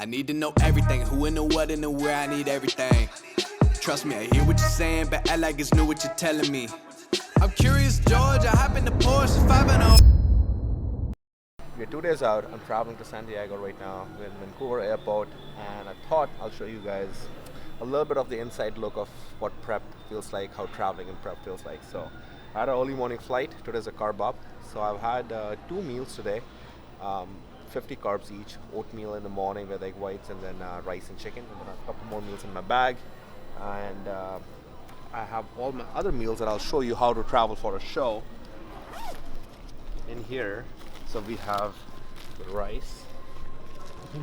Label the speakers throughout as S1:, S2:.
S1: I need to know everything, who and the what and the where, I need everything. Trust me, I hear what you're saying, but act like it's new what you're telling me. I'm curious, George, I hop in the Porsche 5-0.
S2: We're 2 days out. I'm traveling to San Diego right now. We're in Vancouver airport, and I thought I'll show you guys a little bit of the inside look of what prep feels like, how traveling in prep feels like. So I had an early morning flight. Today's a carb up. So I've had 2 meals today, 50 carbs each, oatmeal in the morning with egg whites, and then rice and chicken, and then a couple more meals in my bag. And I have all my other meals that I'll show you how to travel for a show in here. So we have the rice, we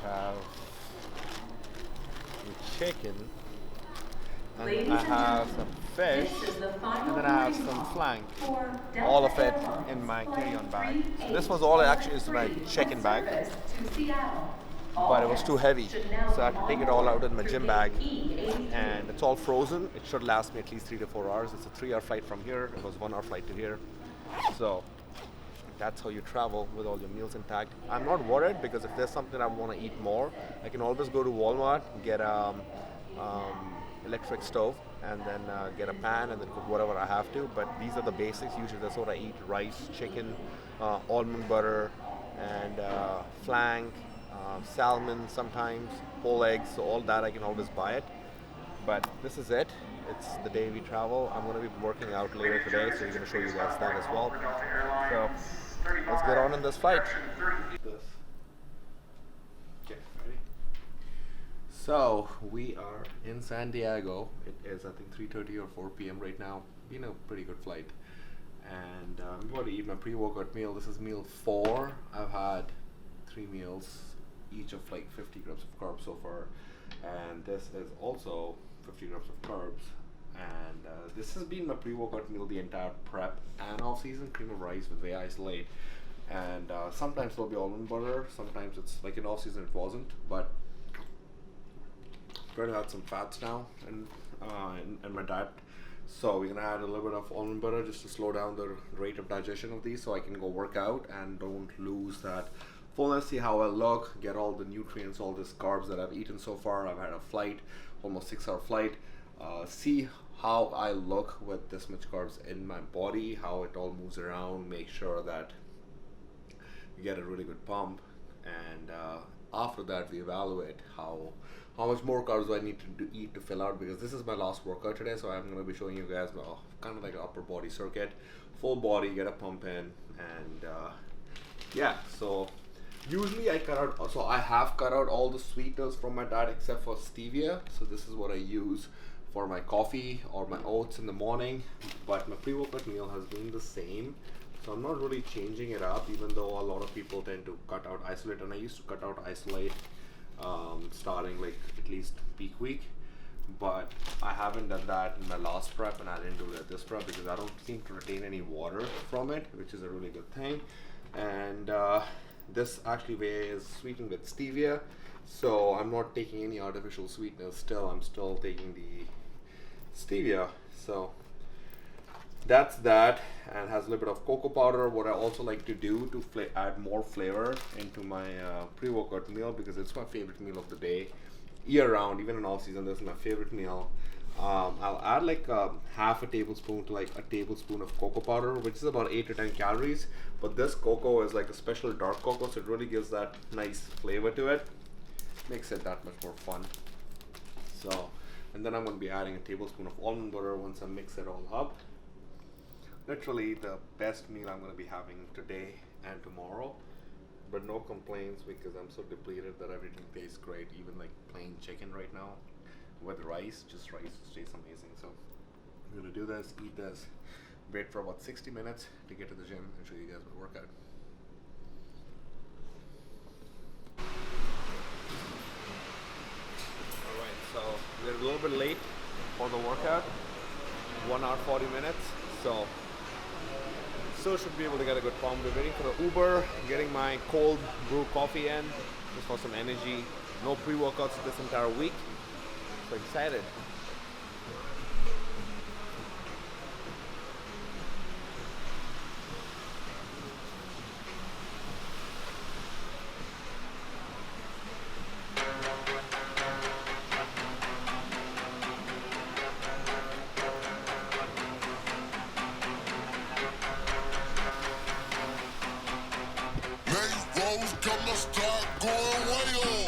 S2: have the chicken, and I have some fish, and then I have some flank, all of it in my carry-on bag. So this was all actually is my check-in bag, but it was too heavy, so I had to take it all out in my gym bag, and it's all frozen. It should last me at least 3 to 4 hours. It's a 3-hour flight from here. It was 1-hour flight to here, so that's how you travel with all your meals intact. I'm not worried because if there's something I want to eat more, I can always go to Walmart, get a electric stove, and then get a pan and then cook whatever I have to. But these are the basics. Usually that's what I eat: rice, chicken, almond butter, and flank, salmon sometimes, whole eggs. So all that I can always buy it. But this is it. It's the day we travel. I'm going to be working out later today, so we're going to show you guys that as well. So let's get on in this flight. Okay, ready? So we are in San Diego. It is, I think, 3:30 or 4 p.m. right now. Been a pretty good flight. And I'm going to eat my pre-workout meal. This is meal 4. I've had 3 meals, each of like 50 grams of carbs so far. And this is also 50 grams of carbs. And this has been my pre-workout meal the entire prep and off-season: cream of rice with whey isolate, and sometimes there'll be almond butter, sometimes it's like in off-season it wasn't, but I'm going to add some fats now in my diet, so we're going to add a little bit of almond butter just to slow down the rate of digestion of these, so I can go work out and don't lose that fullness, see how I look, get all the nutrients, all these carbs that I've eaten so far. I've had a flight, almost 6-hour flight. See how I look with this much carbs in my body, how it all moves around, make sure that you get a really good pump, and after that we evaluate how much more carbs do I need to eat to fill out, because this is my last workout today, so I'm going to be showing you guys kind of like an upper body circuit, full body, get a pump in, and yeah, so usually I have cut out all the sweeteners from my diet except for stevia, so this is what I use for my coffee or my oats in the morning, but my pre-workout meal has been the same, so I'm not really changing it up, even though a lot of people tend to cut out isolate, and I used to cut out isolate starting like at least peak week, but I haven't done that in my last prep, and I didn't do it at this prep because I don't seem to retain any water from it, which is a really good thing. And this actually whey is sweetened with stevia, so I'm not taking any artificial sweeteners still. I'm still taking the stevia, so that's that, and has a little bit of cocoa powder. What I also like to do to add more flavor into my pre-workout meal, because it's my favorite meal of the day year round, even in all season. This is my favorite meal. I'll add like half a tablespoon to like a tablespoon of cocoa powder, which is about 8 to 10 calories, but this cocoa is like a special dark cocoa, so it really gives that nice flavor to it, makes it that much more fun. So, and then I'm going to be adding a tablespoon of almond butter once I mix it all up. Literally the best meal I'm going to be having today and tomorrow, but no complaints because I'm so depleted that everything tastes great. Even like plain chicken right now with rice, just rice tastes amazing. So I'm going to do this, eat this, wait for about 60 minutes to get to the gym and show you guys my workout. So we're a little bit late for the workout, 1 hour 40 minutes, so still should be able to get a good pump. We're waiting for the Uber, getting my cold brew coffee in, just for some energy. No pre-workouts this entire week, so excited.
S3: I'ma start going way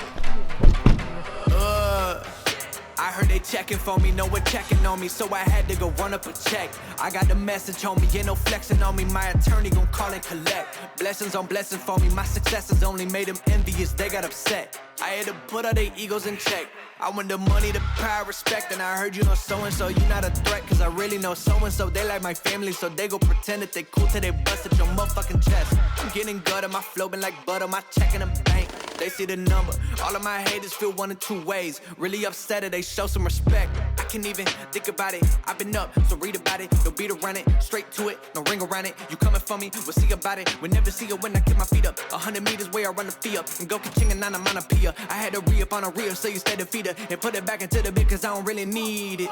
S1: I heard they checking for me, no one checking on me, so I had to go run up a check. I got the message, homie, ain't no flexing on me, my attorney gon' call and collect. Blessings on blessings for me, my successes only made them envious, they got upset. I had to put all their egos in check. I want the money, the power, respect, and I heard you know so-and-so, you not a threat, cause I really know so-and-so, they like my family, so they go pretend that they cool till they bust at your motherfucking chest. I'm getting gutter, my flow been like butter, my check in the bank. They see the number, all of my haters feel one of two ways. Really upset or they show some respect. I can't even think about it, I've been up, so read about it. No beat around it, straight to it, no ring around it. You coming for me, we'll see about it. We'll never see it when I get my feet up. 100 meters where I run the fee up, and go ka-ching and nana mana pia. I had to re-up on a reel, so you stay the feeder, and put it back into the bit, cause I don't really need it.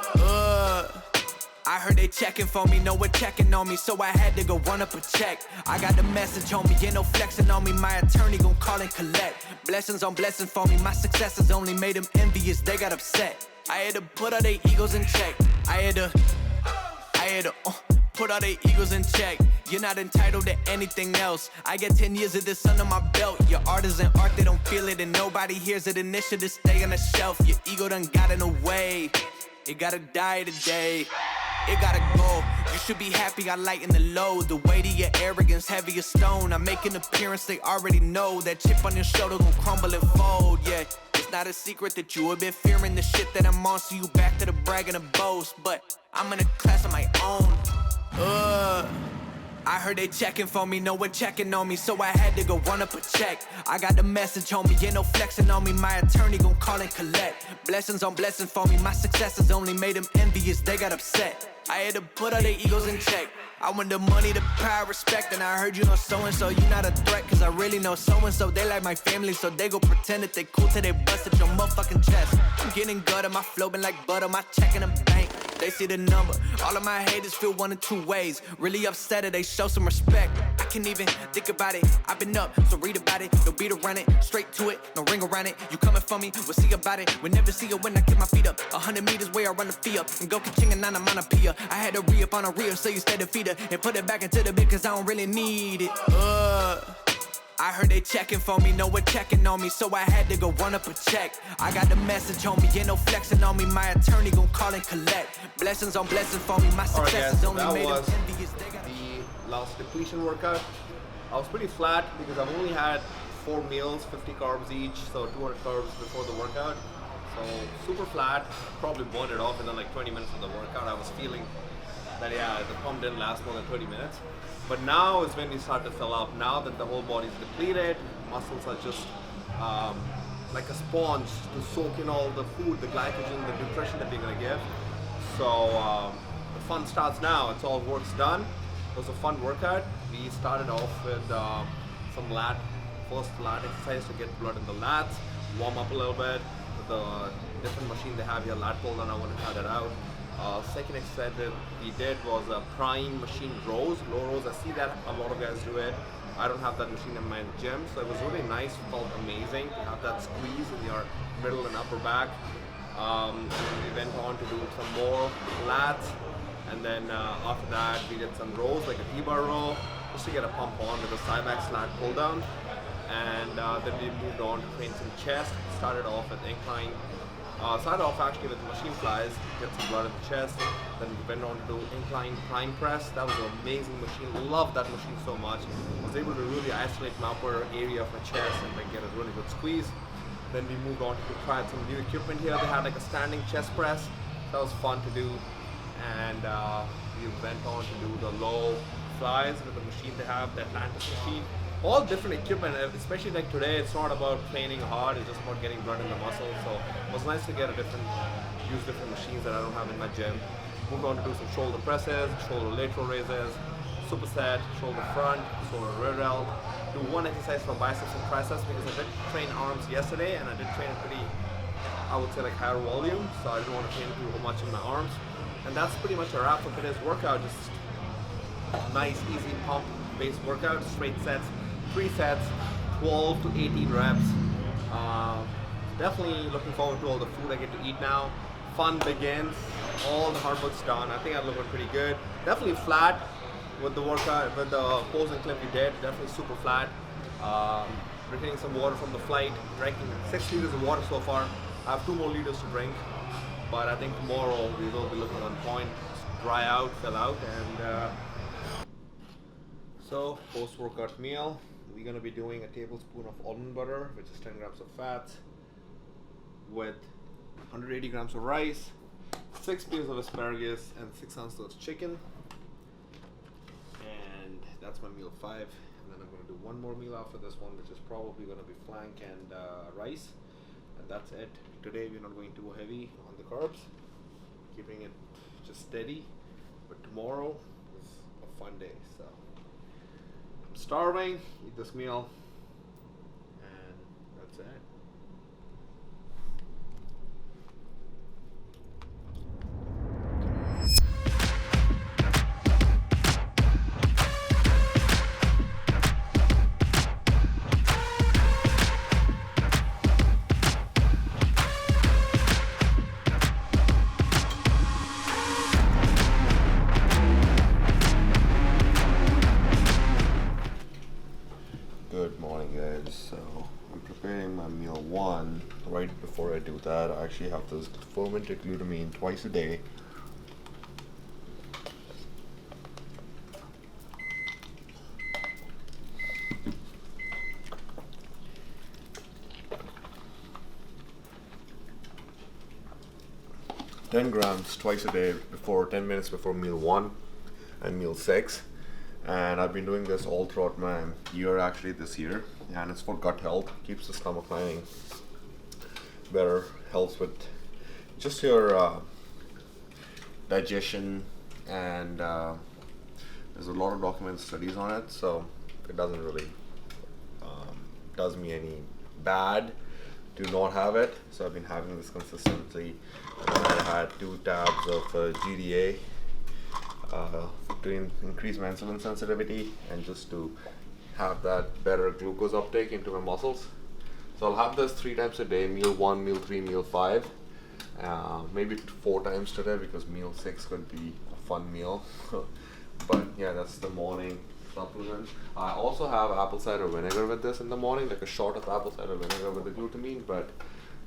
S1: I heard they checking for me, no one checking on me, so I had to go run up a check. I got the message, homie, ain't no flexing on me, my attorney gon' call and collect. Blessings on blessings for me, my successes only made them envious, they got upset. I had to put all their egos in check. I had to put all their egos in check. You're not entitled to anything else. I get 10 years of this under my belt. Your art isn't art, they don't feel it, and nobody hears it. And this should just stay on the shelf. Your ego done got in the way. It gotta die today. It gotta go. You should be happy I lighten the load. The weight of your arrogance, heavy as stone. I make an appearance, they already know. That chip on your shoulder gon' crumble and fold, yeah. It's not a secret that you have been fearing the shit that I'm on. So you back to the brag and the boast. But I'm in a class of my own. I heard they checking for me, no one checking on me, so I had to go run up a check. I got the message, homie, ain't no flexing on me, my attorney gon' call and collect. Blessings on blessings for me, my successes only made them envious, they got upset. I had to put all their egos in check. I want the money, the power, respect, and I heard you know so-and-so, you not a threat, cause I really know so-and-so, they like my family, so they go pretend that they cool till they bust at your motherfucking chest. I'm getting gutter, my flow been like butter, my check in the bank. They see the number, all of my haters feel one of two ways. Really upset or they show some respect. I can't even think about it, I've been up, so read about it. No beat around it, straight to it, no ring around it. You coming for me, we'll see about it. We'll never see it when I get my feet up. 100 meters where I run the fee up, and go ka-ching and nana mana pia. I had to re-up on a reel, so you stay the feeder, and put it back into the bit, cause I don't really need it. I heard they checking for me, no one checking on me, so I had to go run up a check. I got the message, homie, ain't no flexing on me, my attorney gon' call and collect. Blessings on blessings for me, my successes only made them envious.
S2: The last depletion workout. I was pretty flat because I've only had 4 meals, 50 carbs each, so 200 carbs before the workout. So super flat, probably burned it off in like 20 minutes of the workout. I was feeling that the pump didn't last more than 30 minutes. But now is when we start to fill up. Now that the whole body is depleted, muscles are just like a sponge to soak in all the food, the glycogen, the nutrition that we're gonna give. So the fun starts now. It's all work's done. It was a fun workout. We started off with some first lat exercise to get blood in the lats, warm up a little bit. The different machine they have here, lat pull down, I want to try that out. Second exercise that we did was a prime machine rows, low rows. I see that a lot of guys do it. I don't have that machine in my gym, so it was really nice, felt amazing to have that squeeze in your middle and upper back. We went on to do some more lats, and then after that we did some rows, like a T-bar row, just to get a pump on with a Cymax lat pull down. And then we moved on to train some chest. Started off with incline. Started off actually with machine flies, get some blood in the chest. Then we went on to do incline prime press. That was an amazing machine. Loved that machine so much. Was able to really isolate my upper area of my chest and like get a really good squeeze. Then we moved on to try some new equipment here. They had like a standing chest press. That was fun to do. And we went on to do the low flies with the machine they have, the Atlantis machine. All different equipment, especially like today, it's not about training hard, it's just about getting blood in the muscles. So it was nice to use different machines that I don't have in my gym. Moved on to do some shoulder presses, shoulder lateral raises, superset, shoulder front, shoulder rear delt. Do one exercise for biceps and triceps because I did train arms yesterday and I did train a pretty, I would say like higher volume, so I didn't want to train too much in my arms. And that's pretty much a wrap for today's workout. Just nice, easy pump-based workout, straight sets. 3 sets, 12 to 18 reps. Definitely looking forward to all the food I get to eat now. Fun begins, all the hard work's done. I think I'm looking pretty good. Definitely flat with the workout, with the pose and clip we did. Definitely super flat. retaining some water from the flight, drinking 6 liters of water so far. I have 2 more liters to drink, but I think tomorrow we will be looking on point, dry out, fill out, and so post-workout meal, we're gonna be doing a tablespoon of almond butter, which is 10 grams of fat, with 180 grams of rice, 6 spears of asparagus, and 6 ounces of chicken. And that's my meal 5. And then I'm going to do one more meal after this one, which is probably going to be flank and rice. And that's it. Today we're not going too heavy on the carbs, keeping it just steady. But tomorrow is a fun day. So I'm starving, eat this meal, and that's it. Good morning, guys. So I'm preparing my meal 1. Right before I do that, I actually have this fermented glutamine twice a day. $10 grams twice a day, before 10 minutes before meal 1 and meal 6. And I've been doing this all throughout my year, actually this year, and it's for gut health, keeps the stomach lining better, helps with just your digestion, and there's a lot of documented studies on it, so it doesn't really does me any bad to not have it. So I've been having this consistently. And then I had 2 tabs of GDA to increase my insulin sensitivity and just to have that better glucose uptake into my muscles. So I'll have this 3 times a day, meal 1, meal 3, meal 5. Maybe 4 times today because meal 6 could be a fun meal. But yeah, that's the morning supplement. I also have apple cider vinegar with this in the morning, like a shot of apple cider vinegar with the glutamine, but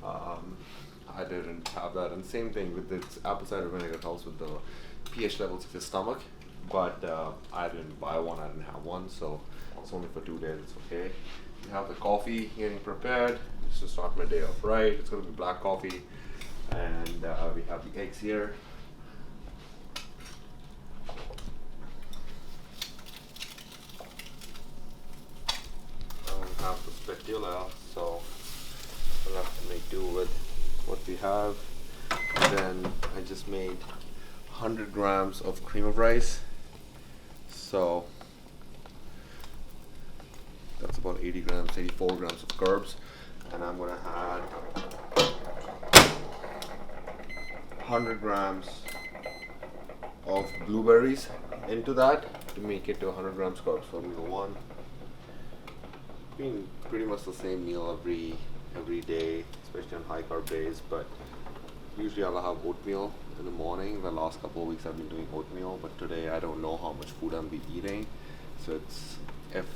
S2: I didn't have that. And same thing with this apple cider vinegar, it helps with the pH levels of your stomach, but I didn't buy one, I didn't have one, so it's only for 2 days, it's okay. You have the coffee getting prepared just to start my day off right. It's going to be black coffee, and we have the eggs here. I don't have the spatula, so I'll have to make do with what we have. And then I just made 100 grams of cream of rice, so that's about 80 grams, 84 grams of carbs. And I'm gonna add 100 grams of blueberries into that to make it to 100 grams carbs for meal 1. Being pretty much the same meal every day, especially on high carb days, but usually I'll have oatmeal in the morning. The last couple of weeks I've been doing oatmeal, but today I don't know how much food I'm be eating. So it's if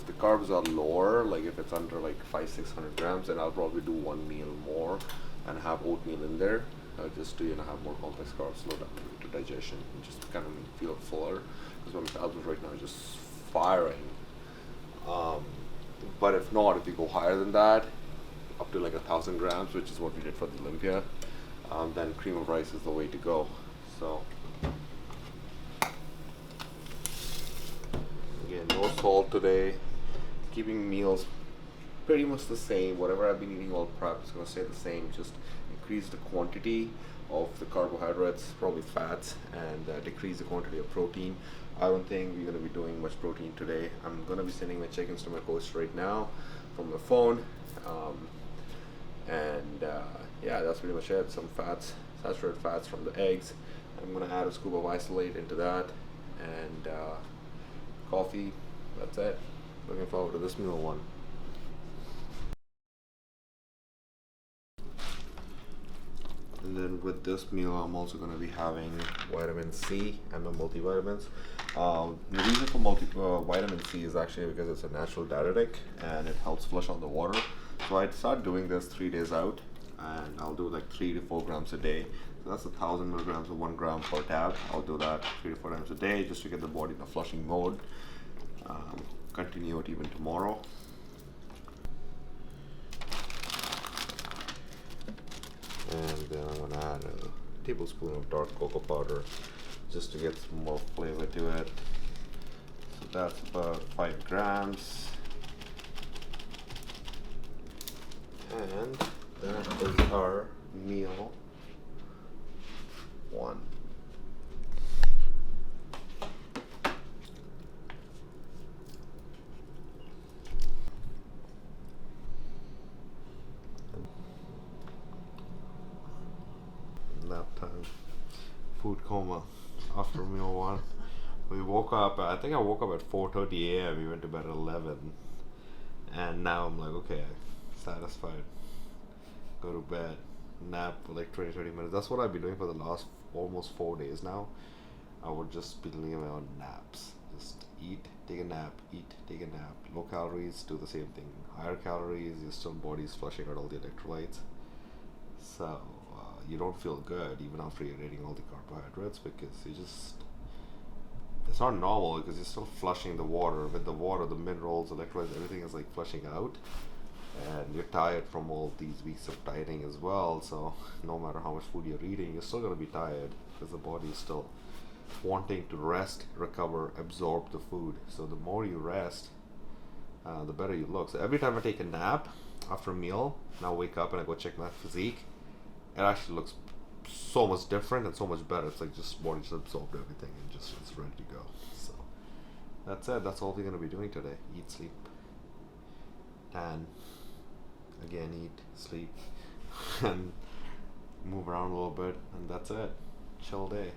S2: the carbs are lower, like if it's under like 500-600 grams, then I'll probably do 1 meal more and have oatmeal in there, just to have more complex carbs, slow down into digestion, and just kind of feel fuller, because my metabolism right now is just firing. But if not, if you go higher than that, up to like 1,000 grams, which is what we did for the Olympia, then cream of rice is the way to go. So again, no salt today, keeping meals pretty much the same. Whatever I've been eating all prep is going to stay the same, just increase the quantity of the carbohydrates, probably fats, and decrease the quantity of protein. I don't think we're going to be doing much protein today. I'm going to be sending my chickens to my coach right now from the phone. Yeah, that's pretty much it. Some fats, saturated fats from the eggs. I'm going to add a scoop of isolate into that, and coffee. That's it. Looking forward to this meal 1. And then with this meal, I'm also going to be having vitamin C and the multivitamins. The reason for vitamin C is actually because it's a natural diuretic and it helps flush out the water. So I'd start doing this 3 days out, and I'll do like 3 to 4 grams a day. So that's 1,000 milligrams of 1 gram per tab. I'll do that 3 to 4 times a day just to get the body in a flushing mode. Continue it even tomorrow. And then I'm going to add a tablespoon of dark cocoa powder just to get some more flavor to it. So that's about 5 grams. And that is our meal 1. Nap time. Food coma after meal 1. We woke up, I think I woke up at 4:30 a.m. We went to bed at 11. And now I'm like, okay, satisfied. Go to bed, nap for like 20-30 minutes. That's what I've been doing for the last almost 4 days now. I would just be leaving my own naps. Just eat, take a nap, eat, take a nap. Low calories, do the same thing. Higher calories, your still body's flushing out all the electrolytes. So you don't feel good even after you're eating all the carbohydrates, because it's not normal, because you're still flushing the water. With the water, the minerals, electrolytes, everything is like flushing out. And you're tired from all these weeks of dieting as well, so no matter how much food you're eating, you're still going to be tired because the body is still wanting to rest, recover, absorb the food. So the more you rest, the better you look. So every time I take a nap after a meal, and I wake up and I go check my physique, it actually looks so much different and so much better. It's like just body just absorbed everything and just it's ready to go. So that's it. That's all we're going to be doing today. Eat, sleep, tan. Again, eat, sleep, and move around a little bit, and that's it. Chill day.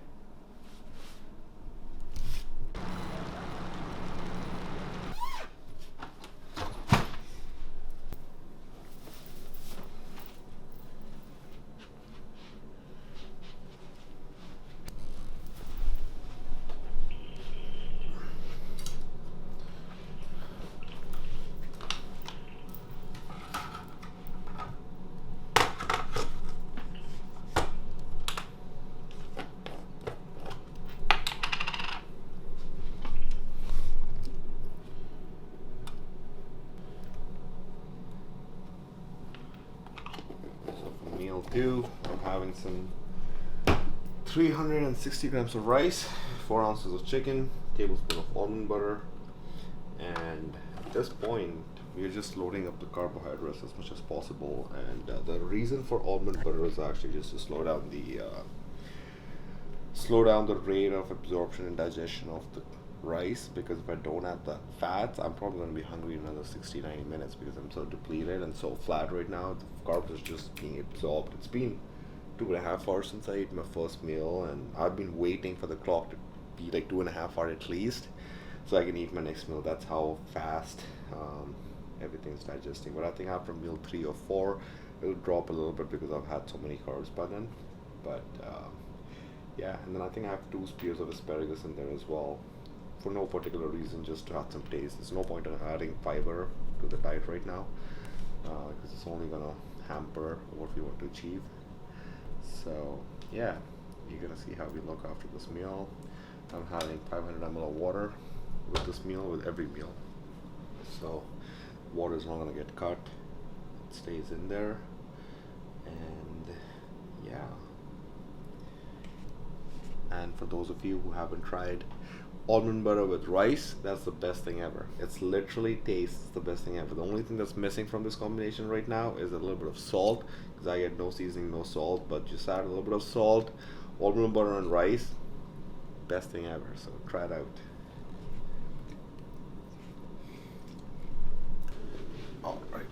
S2: Meal 2, I'm having some 360 grams of rice, 4 ounces of chicken, tablespoon of almond butter, and at this point we're just loading up the carbohydrates as much as possible. And the reason for almond butter is actually just to slow down the rate of absorption and digestion of the rice, because if I don't add the fats, I'm probably going to be hungry in another 60-90 minutes because I'm so depleted and so flat right now. The carbs is just being absorbed. It's been 2.5 hours since I ate my first meal, and I've been waiting for the clock to be like 2.5 hours at least so I can eat my next meal. That's how fast everything's digesting. But I think after meal 3 or 4 it'll drop a little bit because I've had so many carbs by then. But yeah, and then I think I have 2 spears of asparagus in there as well, for no particular reason, just to add some taste. There's no point in adding fiber to the diet right now because it's only gonna hamper what we want to achieve. So yeah, you're gonna see how we look after this meal. I'm having 500 ml of water with this meal, with every meal. So water is not gonna get cut, it stays in there. And yeah, and for those of you who haven't tried almond butter with rice, that's the best thing ever. It's literally tastes the best thing ever. The only thing that's missing from this combination right now is a little bit of salt, because I get no seasoning, no salt, but just add a little bit of salt, almond butter and rice, best thing ever. So try it out. All right.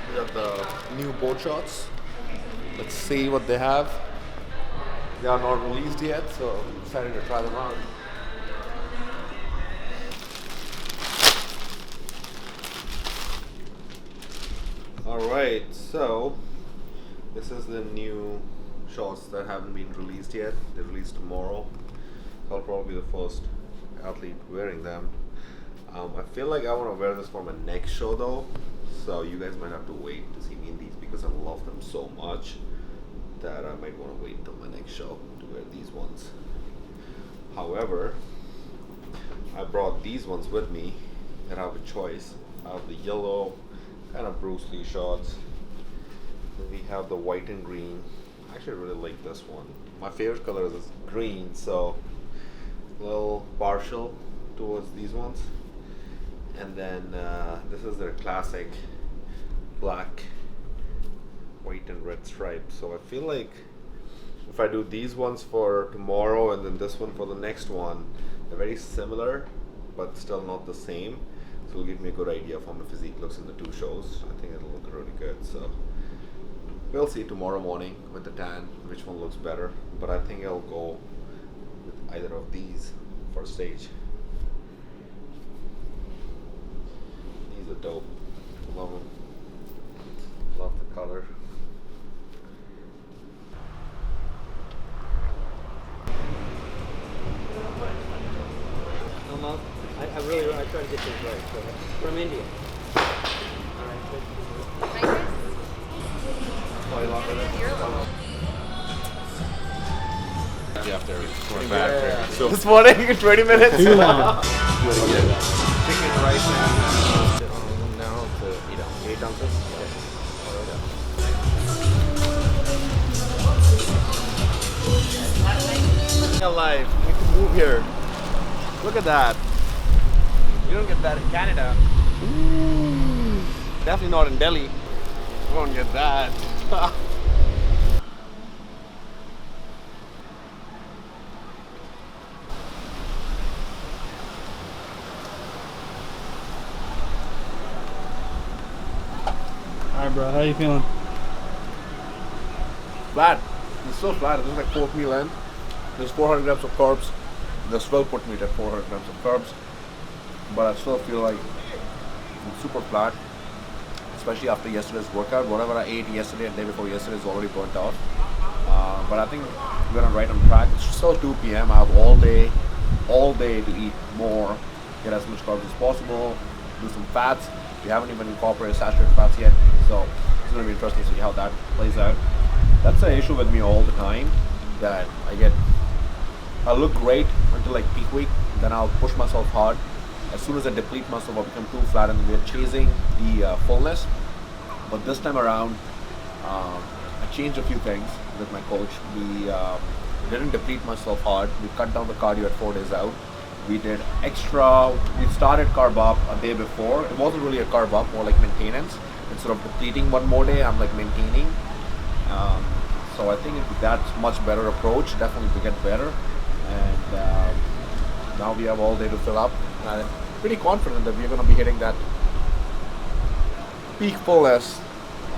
S2: We got the new boat shots. Let's see what they have. They are not released yet, so I'm excited to try them out. Alright, so this is the new shorts that haven't been released yet. They're released tomorrow. So I'll probably be the first athlete wearing them. I feel like I want to wear this for my next show though. So you guys might have to wait to see me in these because I love them so much that I might want to wait till my next show to wear these ones. However, I brought these ones with me and I have a choice. I have the yellow kind of Bruce Lee shorts. Then we have the white and green. I actually really like this one. My favorite color is green, so a little partial towards these ones. And then this is their classic black, white and red stripe. So I feel like if I do these ones for tomorrow and then this one for the next one, they're very similar but still not the same. So it'll give me a good idea of how my physique looks in the two shows. I think it'll look really good. So we'll see tomorrow morning with the tan which one looks better. But I think I'll go with either of these for stage. These are dope. Love them. Love the color.
S4: I try to get this right. So from India.
S2: So this morning, 20 minutes.
S4: Too long.
S2: Chicken, rice, and
S4: Now to 8 ounces.
S2: alive. We can move here. Look at that. You don't get that in Canada. Ooh. Definitely not in Delhi. You won't get that.
S5: Alright bro, how you feeling?
S2: Flat. It's so flat. It's just like pork meal in. There's 400 grams of carbs. There's well put meat at 400 grams of carbs. But I still feel like it's super flat. Especially after yesterday's workout. Whatever I ate yesterday and day before yesterday is already burnt out. But I think we're right on track. It's still 2 p.m. I have all day to eat more. Get as much carbs as possible. Do some fats. We haven't even incorporated saturated fats yet. So it's going to be interesting to see how that plays out. That's the issue with me all the time. That I'll look great until like peak week. Then I'll push myself hard. As soon as I deplete myself, I'll become too flat and we're chasing the fullness. But this time around, I changed a few things with my coach. We didn't deplete myself hard. We cut down the cardio at 4 days out. We did extra, we started carb up a day before. It wasn't really a carb up, more like maintenance. Instead of depleting one more day, I'm like maintaining. So I think that's much better approach, definitely to get better. And now we have all day to fill up. I'm pretty confident that we're going to be hitting that peak fullness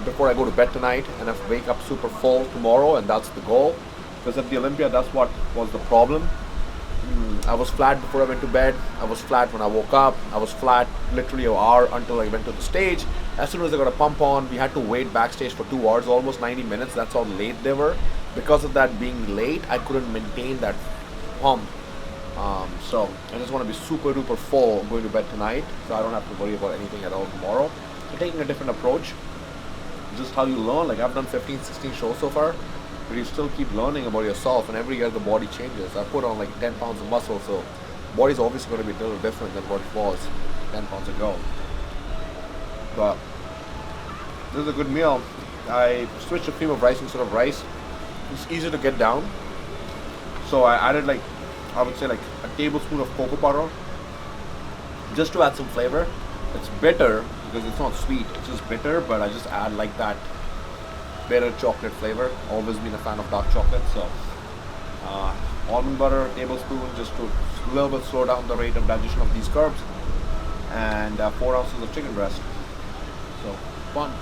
S2: before I go to bed tonight, and I wake up super full tomorrow, and that's the goal. Because at the Olympia, that's what was the problem. I was flat before I went to bed. I was flat when I woke up. I was flat literally an hour until I went to the stage. As soon as I got a pump on, we had to wait backstage for 2 hours, almost 90 minutes. That's how late they were. Because of that being late, I couldn't maintain that pump. So I just want to be super duper full going to bed tonight, so I don't have to worry about anything at all tomorrow. So taking a different approach, just how you learn. Like I've done 15, 16 shows so far, but you still keep learning about yourself, and every year the body changes. I put on like 10 pounds of muscle, so body's obviously going to be a little different than what it was 10 pounds ago. But this is a good meal. I switched to cream of rice instead of rice. It's easier to get down, so I added like, I would say like a tablespoon of cocoa powder just to add some flavor. It's bitter because it's not sweet, it's just bitter, but I just add like that bitter chocolate flavor. Always been a fan of dark chocolate, so almond butter, tablespoon, just to a little bit slow down the rate of digestion of these carbs, and 4 ounces of chicken breast. So fun.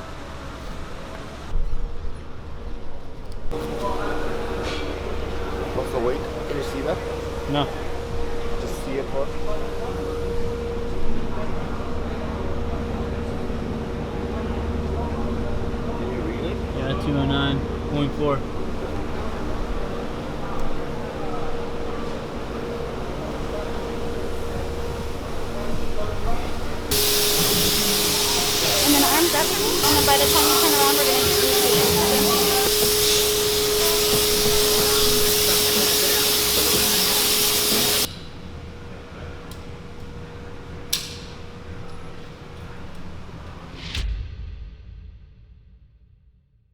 S2: the weight? Can you see that?
S5: No.
S2: Just see it first. Can you read it?
S5: Yeah, 209.4.
S6: And then arms up, and then by the time you turn around, we're going to